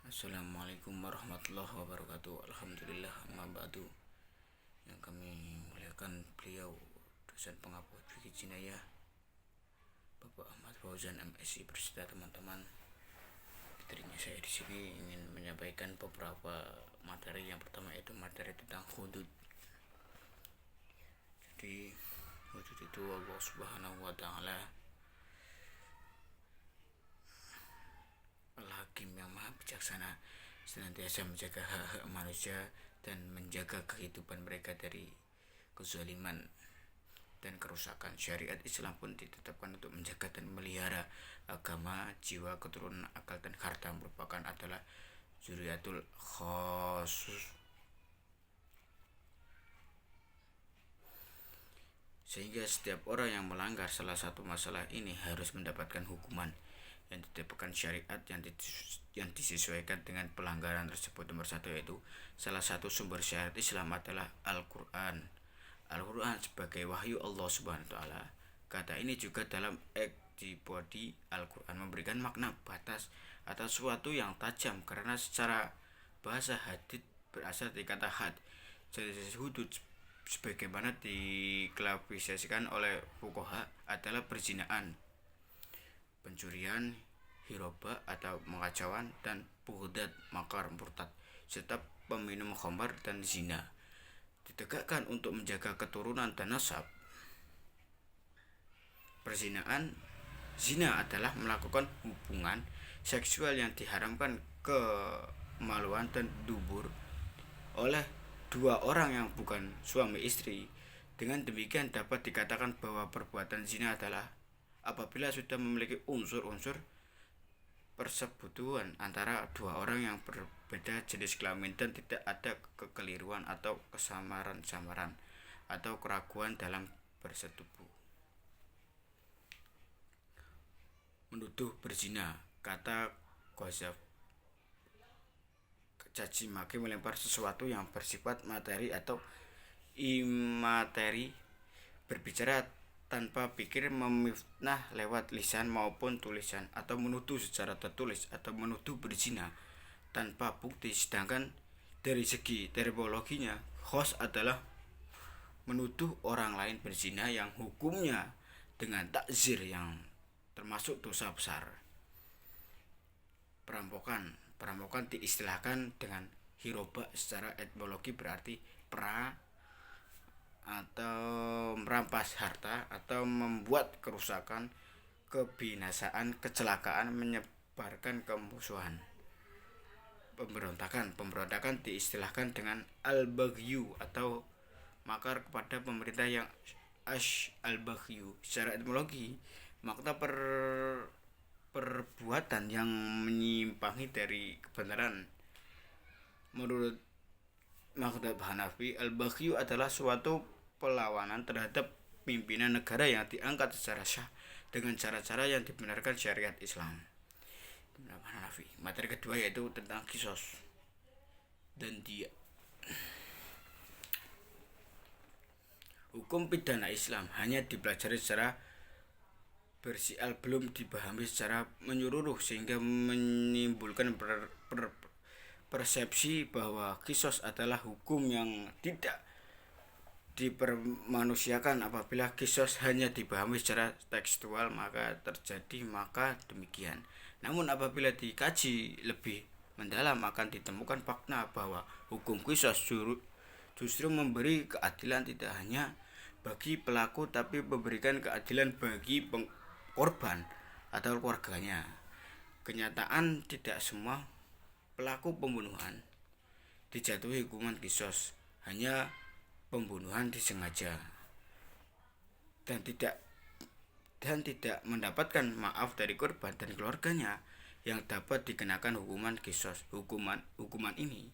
Assalamualaikum warahmatullahi wabarakatuh. Alhamdulillah, amma ba'du. Yang kami muliakan beliau dosen pengabuat fikih jinayah Bapak Ahmad Fauzan MSI berserta teman-teman. Fitrinya saya di sini ingin menyampaikan beberapa materi. Yang pertama yaitu materi tentang hudud. Jadi hudud itu Allah Subhanahu wa taala Al-Hakim yang maha bijaksana, senantiasa menjaga hak-hak manusia dan menjaga kehidupan mereka dari kezaliman dan kerusakan. Syariat Islam pun ditetapkan untuk menjaga dan melihara agama, jiwa, keturunan, akal, dan harta merupakan adalah zuriatul khusus, sehingga setiap orang yang melanggar salah satu masalah ini harus mendapatkan hukuman yang ditetapkan syariat yang disesuaikan dengan pelanggaran tersebut. Nomor satu yaitu salah satu sumber syariat Islam adalah Al-Quran. Al-Quran sebagai wahyu Allah Subhanahu wa taala. Kata ini juga dalam body Al-Quran memberikan makna batas atau sesuatu yang tajam, karena secara bahasa hadid berasal dari kata had. Jadi hudud sebagaimana diklasifikasikan oleh fuqaha adalah perzinaan, pencurian, hiroba atau mengacauan, dan puhudat, makar, murtad, serta peminum khamar dan zina. Ditegakkan untuk menjaga keturunan dan nasab. Perzinaan, zina adalah melakukan hubungan seksual yang diharamkan kemaluan dan dubur oleh dua orang yang bukan suami istri. Dengan demikian dapat dikatakan bahwa perbuatan zina adalah apabila sudah memiliki unsur-unsur persetubuhan antara dua orang yang berbeda jenis kelamin dan tidak ada kekeliruan atau kesamaran-samaran atau keraguan dalam bersetubuh. Menuduh berzina, kata Ghazaf caci maki, melempar sesuatu yang bersifat materi atau imateri, berbicara tanpa pikir, memfitnah lewat lisan maupun tulisan, atau menuduh secara tertulis, atau menuduh berzina tanpa bukti. Sedangkan dari segi terminologinya, khos adalah menuduh orang lain berzina yang hukumnya dengan takzir yang termasuk dosa besar. Perampokan diistilahkan dengan hiroba secara etimologi berarti atau merampas harta atau membuat kerusakan, kebinasaan, kecelakaan, menyebarkan kemusuhan. Pemberontakan diistilahkan dengan al-baghyu atau makar kepada pemerintah yang al-baghyu. Secara etimologi, makna perbuatan yang menyimpangi dari kebenaran. Menurut mazhab Hanafi, al-baghyu adalah suatu perlawanan terhadap pimpinan negara yang diangkat secara syah dengan cara-cara yang dibenarkan syariat Islam. Hanafi. Materi kedua yaitu tentang kisos dan dia. Hukum pidana Islam hanya dipelajari secara bersial, belum dipahami secara menyeluruh, sehingga menimbulkan persepsi bahwa kisos adalah hukum yang tidak dipermanusiakan. Apabila kisos hanya dipahami secara tekstual maka demikian. Namun apabila dikaji lebih mendalam akan ditemukan fakta bahwa hukum kisos justru memberi keadilan tidak hanya bagi pelaku tapi memberikan keadilan bagi korban atau keluarganya. Kenyataan tidak semua pelaku pembunuhan dijatuhi hukuman kisos, hanya pembunuhan disengaja dan tidak mendapatkan maaf dari korban dan keluarganya yang dapat dikenakan hukuman kisos. Hukuman ini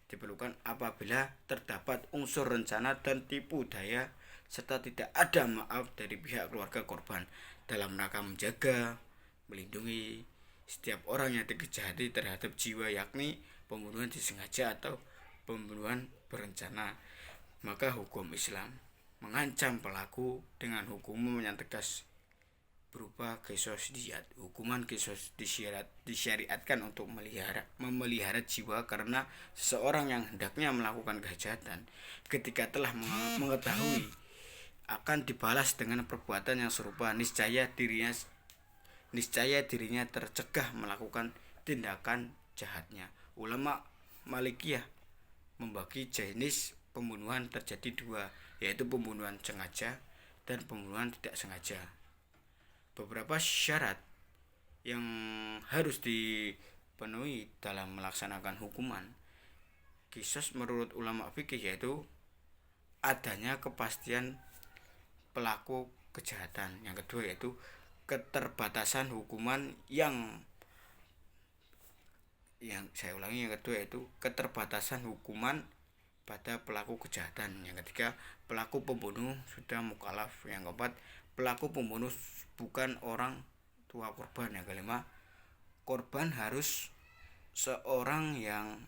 diperlukan apabila terdapat unsur rencana dan tipu daya serta tidak ada maaf dari pihak keluarga korban dalam rangka menjaga, melindungi setiap orang yang dikejahati terhadap jiwa, yakni pembunuhan disengaja atau pembunuhan berencana. Maka hukum Islam mengancam pelaku dengan hukum yang tegas, berupa qisas diyat. Hukuman qisas disyariatkan untuk memelihara jiwa karena seseorang yang hendaknya melakukan kejahatan ketika telah mengetahui akan dibalas dengan perbuatan yang serupa, niscaya dirinya tercegah melakukan tindakan jahatnya. Ulama Malikiyah membagi jenis pembunuhan terjadi dua, yaitu pembunuhan sengaja dan pembunuhan tidak sengaja. Beberapa syarat yang harus dipenuhi dalam melaksanakan hukuman qisas menurut ulama fikih yaitu adanya kepastian pelaku kejahatan. Yang kedua yaitu keterbatasan hukuman yang kedua yaitu keterbatasan hukuman pada pelaku kejahatan. Yang ketiga, pelaku pembunuh sudah mukallaf. Yang keempat, pelaku pembunuh bukan orang tua korban. Yang kelima, korban harus seorang yang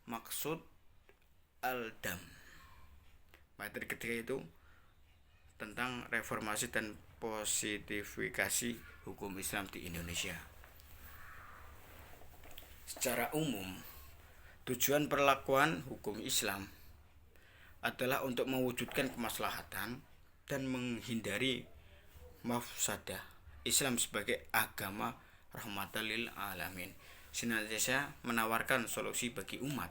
maksud al-dam. Materi ketiga itu tentang reformasi dan positifikasi hukum Islam di Indonesia. Secara umum, tujuan perlakuan hukum Islam adalah untuk mewujudkan kemaslahatan dan menghindari mafsadah. Islam sebagai agama rahmatan lil alamin senantiasa menawarkan solusi bagi umat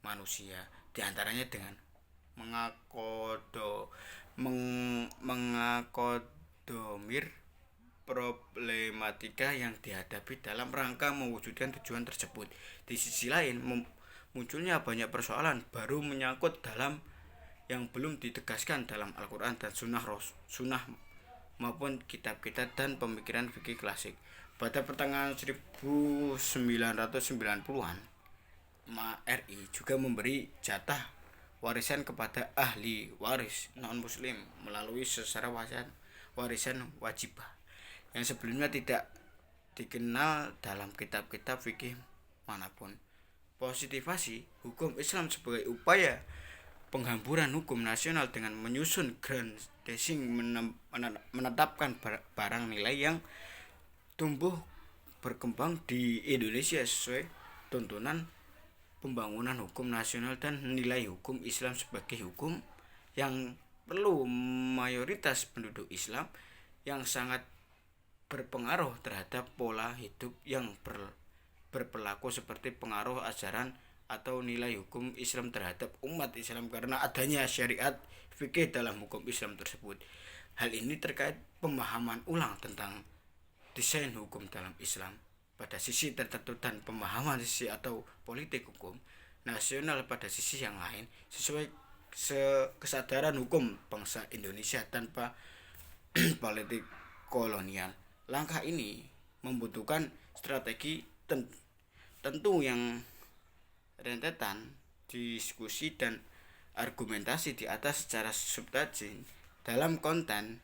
manusia, diantaranya dengan mengakodomir problematika yang dihadapi dalam rangka mewujudkan tujuan tersebut. Di sisi lain, munculnya banyak persoalan baru menyangkut dalam yang belum ditegaskan dalam Al-Quran dan Sunnah maupun kitab-kitab dan pemikiran fikih klasik. Pada pertengahan 1990-an, RI juga memberi jatah warisan kepada ahli waris non-muslim melalui sesara warisan wajibah yang sebelumnya tidak dikenal dalam kitab-kitab fikih manapun. Positivasi hukum Islam sebagai upaya penghamburan hukum nasional dengan menyusun grounding menetapkan barang nilai yang tumbuh berkembang di Indonesia sesuai tuntunan pembangunan hukum nasional dan nilai hukum Islam sebagai hukum yang perlu mayoritas penduduk Islam yang sangat berpengaruh terhadap pola hidup yang berperilaku seperti pengaruh ajaran atau nilai hukum Islam terhadap umat Islam karena adanya syariat fikih dalam hukum Islam tersebut. Hal ini terkait pemahaman ulang tentang desain hukum dalam Islam pada sisi tertentu dan pemahaman sisi atau politik hukum nasional pada sisi yang lain sesuai kesadaran hukum bangsa Indonesia tanpa politik kolonial. Langkah ini membutuhkan strategi tentu yang rentetan diskusi dan argumentasi di atas secara substansi dalam konten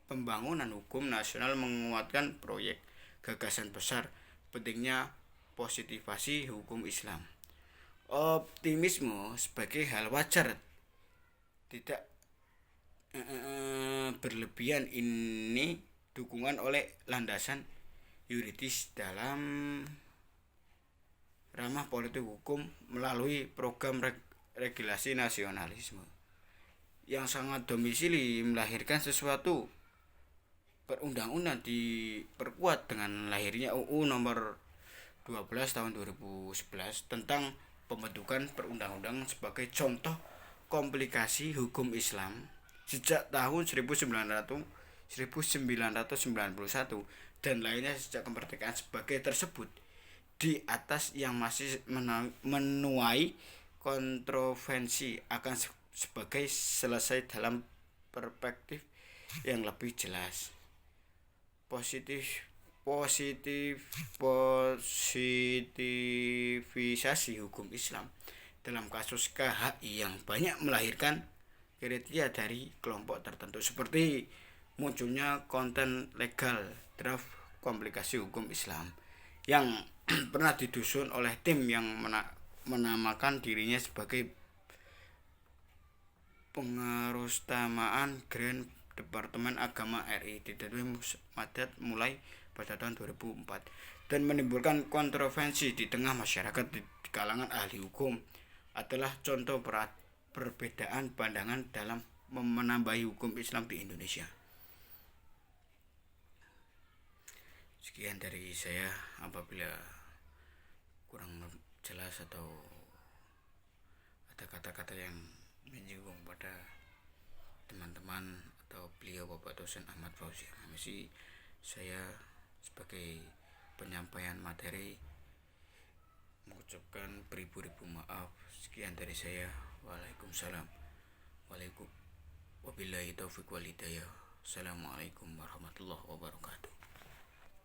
pembangunan hukum nasional menguatkan proyek gagasan besar pentingnya positivasi hukum Islam. Optimisme sebagai hal wajar tidak berlebihan ini dukungan oleh landasan yuridis dalam ramah politik hukum melalui program regulasi nasionalisme yang sangat domisili melahirkan sesuatu perundang-undang diperkuat dengan lahirnya UU nomor 12 tahun 2011 tentang pembentukan perundang-undang sebagai contoh komplikasi hukum Islam sejak tahun 1991 dan lainnya sejak kemerdekaan sebagai tersebut di atas yang masih menuai kontroversi akan sebagai selesai dalam perspektif yang lebih jelas. Positivisasi hukum Islam dalam kasus KHI yang banyak melahirkan kriteria dari kelompok tertentu seperti munculnya konten legal draft komplikasi hukum Islam yang pernah disusun oleh tim yang menamakan dirinya sebagai pengarustamaan Grand Departemen Agama RI Didawi Madat mulai pada tahun 2004 dan menimbulkan kontroversi di tengah masyarakat di kalangan ahli hukum adalah contoh perbedaan pandangan dalam menambahi hukum Islam di Indonesia. Sekian dari saya. Apabila kurang jelas atau ada kata-kata yang menyinggung pada teman-teman atau beliau Bapak dosen Ahmad Fauzi Hamisi, saya sebagai penyampaian materi mengucapkan beribu-ribu maaf. Sekian dari saya. Waalaikumsalam. Wabillahi taufiq wal hidayah. Assalamualaikum warahmatullahi wabarakatuh.